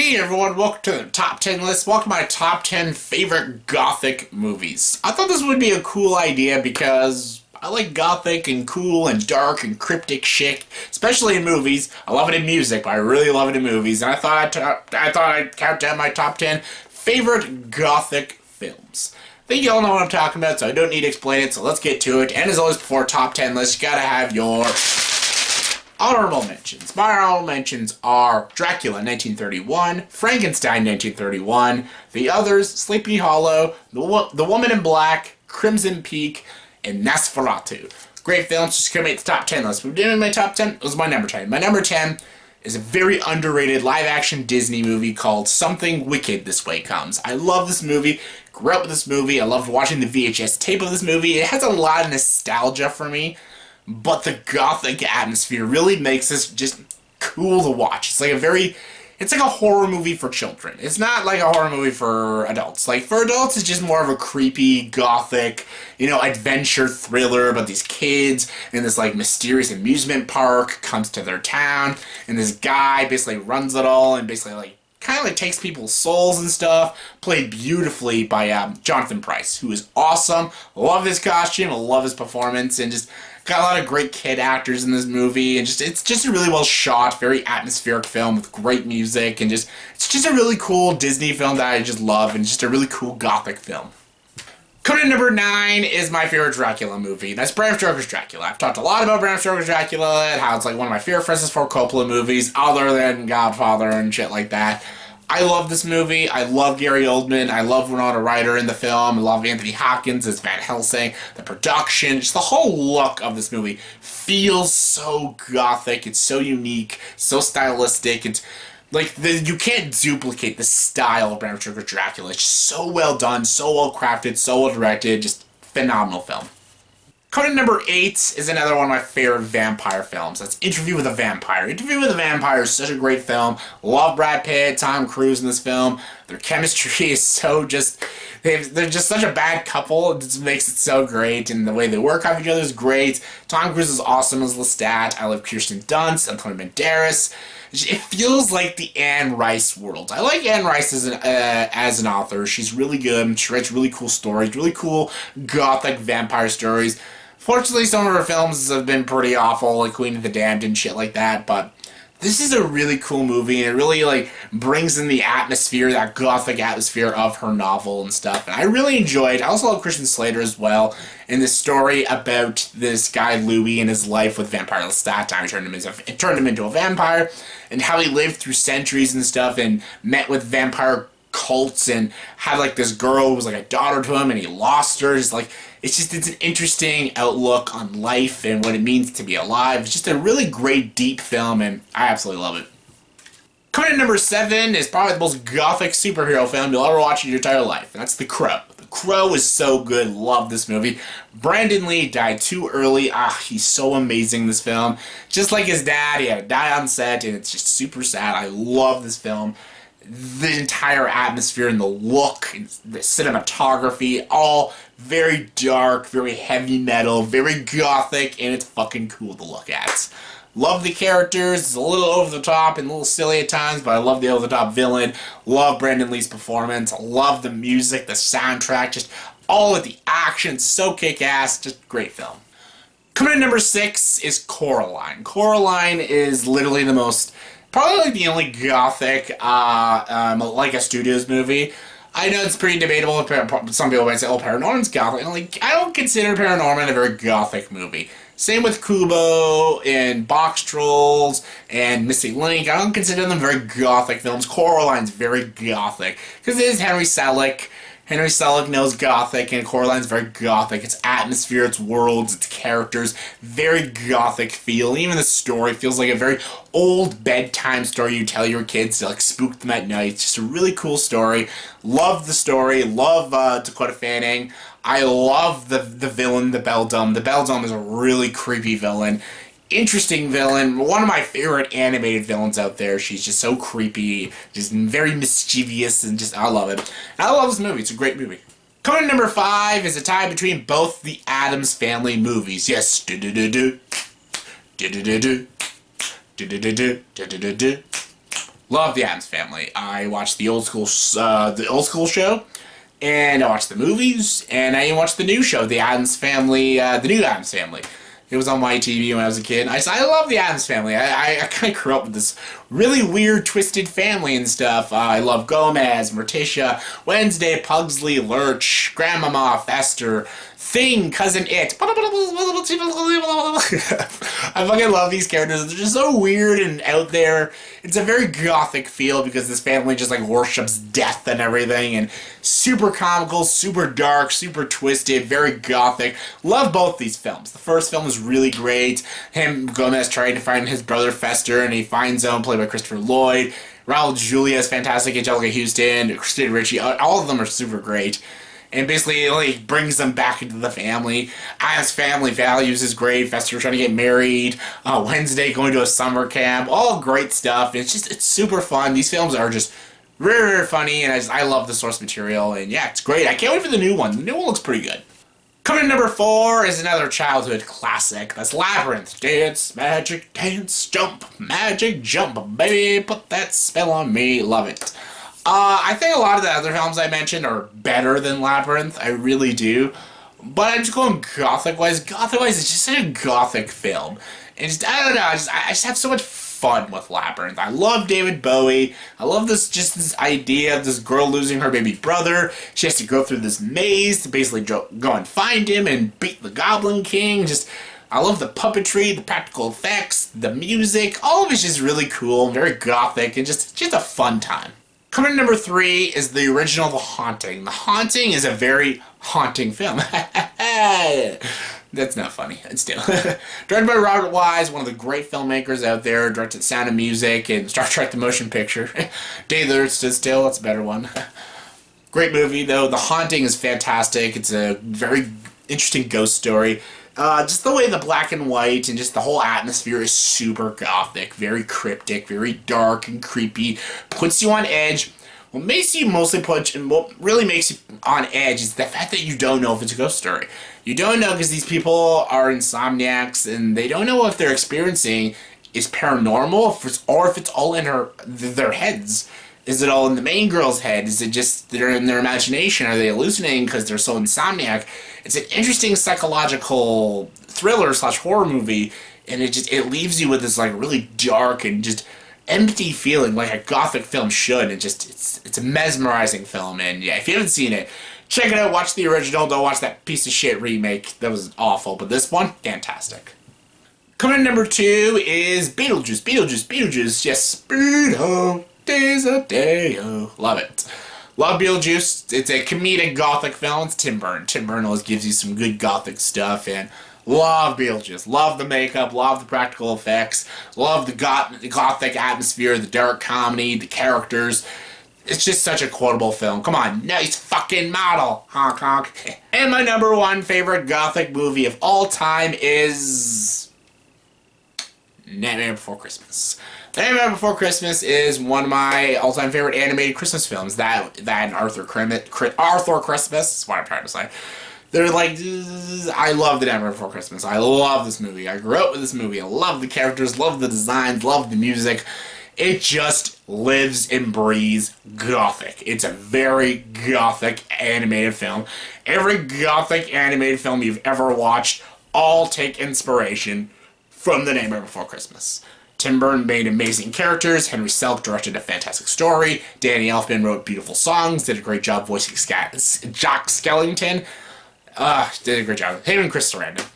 Hey everyone, welcome to the top 10 list. Welcome to my top 10 favorite Gothic movies. I thought this would be a cool idea because I like Gothic and cool and dark and cryptic shit, especially in movies. I love it in music, but I really love it in movies. And I thought I'd count down my top 10 favorite Gothic films. I think you all know what I'm talking about, so I don't need to explain it, so let's get to it. And as always, before top 10 list, you gotta have your honorable mentions. My honorable mentions are Dracula 1931, Frankenstein 1931, The Others, Sleepy Hollow, The Woman in Black, Crimson Peak, and Nosferatu. Great films, just gonna make the top 10 list. We're doing my top 10. It was my number 10. My number 10 is a very underrated live-action Disney movie called Something Wicked This Way Comes. I love this movie. Grew up with this movie. I loved watching the VHS tape of this movie. It has a lot of nostalgia for me. But the Gothic atmosphere really makes this just cool to watch. It's like a horror movie for children. It's not like a horror movie for adults. Like, for adults, it's just more of a creepy, Gothic, adventure thriller about these kids in this, mysterious amusement park comes to their town, and this guy basically runs it all and basically, kind of takes people's souls and stuff. Played beautifully by Jonathan Pryce, who is awesome. Love his costume, I love his performance, and just got a lot of great kid actors in this movie, and it's just a really well shot, very atmospheric film with great music, and it's just a really cool Disney film that I just love, and just a really cool Gothic film. Coming in number 9 is my favorite Dracula movie. That's Bram Stoker's Dracula. I've talked a lot about Bram Stoker's Dracula and how it's one of my favorite Francis Ford Coppola movies, other than Godfather and shit like that. I love this movie. I love Gary Oldman. I love Winona Ryder in the film. I love Anthony Hopkins as Van Helsing. The production, just the whole look of this movie feels so Gothic. It's so unique, so stylistic. It's you can't duplicate the style of Bram Stoker's Dracula. It's just so well done, so well crafted, so well directed. Just phenomenal film. Coming in number 8 is another one of my favorite vampire films. That's Interview with a Vampire. Interview with a Vampire is such a great film. Love Brad Pitt, Tom Cruise in this film. Their chemistry is so they're just such a bad couple. It just makes it so great, and the way they work off each other is great. Tom Cruise is awesome as Lestat. I love Kirsten Dunst, Antonio Banderas. It feels like the Anne Rice world. I like Anne Rice as an author. She's really good. She writes really cool stories, really cool Gothic vampire stories. Fortunately, some of her films have been pretty awful, like Queen of the Damned and shit like that, but this is a really cool movie, and it really, brings in the atmosphere, that Gothic atmosphere of her novel and stuff, and I really enjoyed it. I also love Christian Slater as well, in this story about this guy, Louis, and his life with vampire Lestat. It turned him into a vampire, and how he lived through centuries and stuff, and met with vampire cults, and had, this girl who was, a daughter to him, and he lost her. It's an interesting outlook on life and what it means to be alive. It's just a really great, deep film, and I absolutely love it. Coming in number 7 is probably the most Gothic superhero film you'll ever watch in your entire life, and that's The Crow. The Crow is so good. Love this movie. Brandon Lee died too early. He's so amazing in this film. Just like his dad, he had to die on set, and it's just super sad. I love this film. The entire atmosphere and the look and the cinematography, all very dark, very heavy metal, very Gothic, and it's fucking cool to look at. Love the characters. It's a little over the top and a little silly at times, but I love the over the top villain. Love Brandon Lee's performance. Love the music, the soundtrack, just all of the action. So kick-ass. Just great film. Coming in number 6 is Coraline. Coraline is literally probably the only Gothic, a Studios movie. I know it's pretty debatable. Some people might say, Paranorman's Gothic. I don't consider Paranorman a very Gothic movie. Same with Kubo and Box Trolls and Missing Link. I don't consider them very Gothic films. Coraline's very Gothic, because it is Henry Selick. Henry Selick knows Gothic, and Coraline's very Gothic. Its atmosphere, its worlds, its characters, very Gothic feel. Even the story feels like a very old bedtime story you tell your kids to spook them at night. It's just a really cool story. Love the story. Love Dakota Fanning. I love the villain, the Beldum. The Beldum is a really creepy villain. Interesting villain, one of my favorite animated villains out there. She's just so creepy, just very mischievous, and I love it. And I love this movie. It's a great movie. Coming in number 5 is a tie between both the Addams Family movies. Yes. Love the Addams Family. I watched the old school show, and I watched the movies, and I even watched the new show, the Addams Family, the new Addams Family. It was on my TV when I was a kid. I love the Addams Family. I kind of grew up with this really weird, twisted family and stuff. I love Gomez, Morticia, Wednesday, Pugsley, Lurch, Grandmama, Fester, Thing, Cousin It. I fucking love these characters. They're just so weird and out there. It's a very gothic feel because this family just like worships death and everything, and super comical, super dark, super twisted, very gothic. Love both these films. The first film is really great. Gomez trying to find his brother Fester, and he finds him, played by Christopher Lloyd. Raul Julia is fantastic. Angelica Houston, Christina Ricci, all of them are super great. And basically, it like brings them back into the family. Addams Family Values is great. Fester trying to get married. Wednesday going to a summer camp. All great stuff. It's super fun. These films are just very, very funny, and I love the source material. And yeah, it's great. I can't wait for the new one. The new one looks pretty good. Coming in number 4 is another childhood classic. That's Labyrinth. Dance, magic, dance, jump, magic, jump. Baby, put that spell on me. Love it. I think a lot of the other films I mentioned are better than Labyrinth. I really do. But I'm just going Gothic-wise. Gothic-wise, it's just such a Gothic film. And just, I don't know, I just have so much fun with Labyrinth. I love David Bowie. I love this idea of this girl losing her baby brother. She has to go through this maze to basically go and find him and beat the Goblin King. I love the puppetry, the practical effects, the music. All of it's just really cool, very Gothic, and just a fun time. Coming in number 3 is the original The Haunting. The Haunting is a very haunting film. That's not funny. It's still. Directed by Robert Wise, one of the great filmmakers out there. Directed Sound of Music and Star Trek The Motion Picture. Day the Earth Stood Still, that's a better one. Great movie, though. The Haunting is fantastic. It's a very interesting ghost story. Just the way the black and white and just the whole atmosphere is super gothic, very cryptic, very dark and creepy, puts you on edge. What makes you what really makes you on edge is the fact that you don't know if it's a ghost story. You don't know because these people are insomniacs and they don't know if they're experiencing is paranormal or if it's all in their heads. Is it all in the main girl's head? Is it just they're in their imagination? Are they hallucinating because they're so insomniac? It's an interesting psychological thriller / horror movie, and it leaves you with this like really dark and just empty feeling like a gothic film should. It's a mesmerizing film, and yeah, if you haven't seen it, check it out. Watch the original. Don't watch that piece of shit remake. That was awful, but this one, fantastic. Coming in number 2 is Beetlejuice. Yes, Beetlejuice. Days a day, oh, love it. Love Beetlejuice. It's a comedic gothic film. It's Tim Burton. Tim Burton always gives you some good gothic stuff, and love Beetlejuice. Love the makeup, love the practical effects, love the gothic atmosphere, the dark comedy, the characters. It's just such a quotable film. Come on, nice fucking model. Honk honk. And my number 1 favorite gothic movie of all time is Nightmare Before Christmas. Nightmare Before Christmas is one of my all-time favorite animated Christmas films. That and Arthur Christmas is what I'm trying to say. They're like, I love the Nightmare Before Christmas. I love this movie. I grew up with this movie. I love the characters, love the designs, love the music. It just lives and breathes gothic. It's a very gothic animated film. Every gothic animated film you've ever watched all take inspiration from The Nightmare Before Christmas. Tim Burton made amazing characters. Henry Selick directed a fantastic story. Danny Elfman wrote beautiful songs. Did a great job voicing Jock Skellington. Did a great job. Him and Chris Sarandon.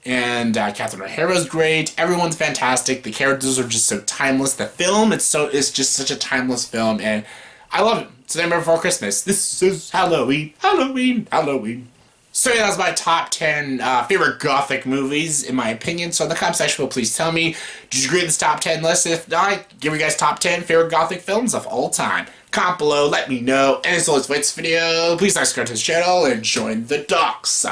And Catherine O'Hara's great. Everyone's fantastic. The characters are just so timeless. The film, it's just such a timeless film, and I love it. It's The Nightmare Before Christmas. This is Halloween, Halloween, Halloween. So yeah, that's my top 10 favorite gothic movies, in my opinion. So in the comment section, please tell me, did you agree with this top 10 list? If not, give you guys top 10 favorite gothic films of all time. Comment below, let me know. And as always, for this video, please subscribe to the channel and join the docs.